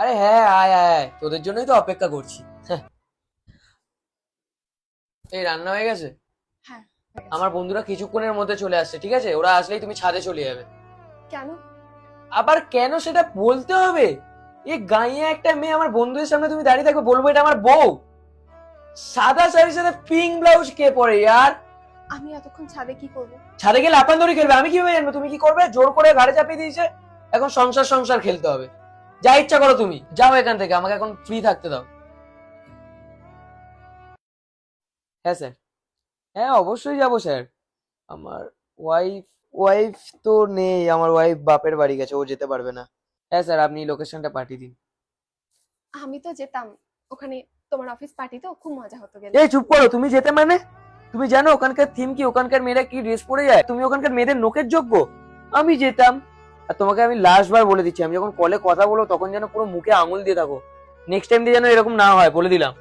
আরে হ্যাঁ, আয় আয় আয়, তোদের জন্যই তো অপেক্ষা করছি। হ্যাঁ, এই রান্না হয়ে গেছে। হ্যাঁ, হয়ে গেছে। আমার বন্ধুরা কিছুক্ষণের মধ্যে চলে আসছে, ঠিক আছে? ওরা আসলেই তুমি ছাদে চলে যাবে। কেন? আবার কেন সেটা বলতে হবে? এই গাঁয়ে একটা মেয়ে আমার বন্ধুদের সামনে তুমি দাঁড়িয়ে থাকবে, বলবো এটা আমার বউ? সাদা শাড়ির সাথে পিঙ্ক ব্লাউজ কে পরে ইয়ার? আমি এতক্ষণ ছাদে কি করব? ছাদে গেলে লাফান দড়ি খেলবে, আমি কিভাবে জানবো তুমি কি করবে? জোর করে ঘাড়ে চাপিয়ে দিয়েছে, এখন সংসার সংসার খেলতে হবে। যা ইচ্ছা করো তুমি, যাও এখান থেকে, আমাকে এখন ফ্রি থাকতে দাও। হ্যাঁ স্যার, হ্যাঁ অবশ্যই যাবো স্যার। আমার ওয়াইফ ওয়াইফ তো নেই, আমার ওয়াইফ বাপের বাড়ি গেছে, ও যেতে পারবে না। হ্যাঁ স্যার, আপনি লোকেশনটা পাঠিয়ে দিন। আমি তো যেতাম ওখানে, তোমার অফিস পার্টি তো খুব মজা হতো গেলে। এই চুপ করো, তুমি যেতে মানে? তুমি জানো ওখানকার থিম কি, ওখানকার মেয়েরা কি ড্রেস পরে যায়? তুমি ওখানকার মেয়েদের নোকের যোগ্য? আমি যেতাম। আর তোমাকে আমি লাস্ট বার বলে দিচ্ছি, আমি যখন কলে কথা বলো তখন যেন পুরো মুখে আঙুল দিয়ে থাকো। নেক্সট টাইম দিয়ে যেন এরকম না হয়, বলে দিলাম।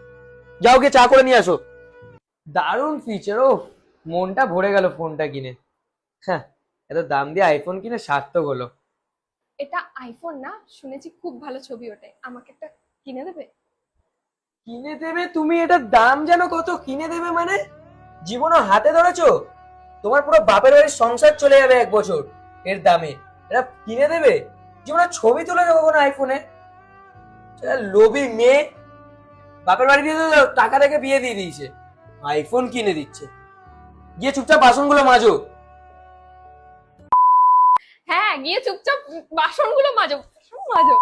যাও গিয়ে চা করে নিয়ে আসো। দারুণ ফিচার, ও মনটা ভরে গেল ফোনটা কিনে। হ্যাঁ, এত দাম দিয়ে আইফোন কিনে সার্থক হলো। এটা আইফোন না, শুনেছি খুব ভালো ছবি ওঠে, আমাকে একটা কিনে দেবে? কিনে দেবে তুমি? এটার দাম যেন কত, কিনে দেবে মানে? জীবনও হাতে ধরেছো? তোমার পুরো বাপের বাড়ির সংসার চলে যাবে 1 বছর এর দামে। এটা কিনে দেবে? জীবনে ছবি তুলে দেবো কোনো আইফোনে? লোভী মেয়ে, বাপের বাড়ি দিয়ে তো টাকা রেখে বিয়ে দিয়ে দিয়েছে, আইফোন কিনে দিচ্ছে। গিয়ে চুপচাপ বাসনগুলো মাজো। হ্যাঁ, গিয়ে চুপচাপ বাসনগুলো মাজো, বাসন মাজো।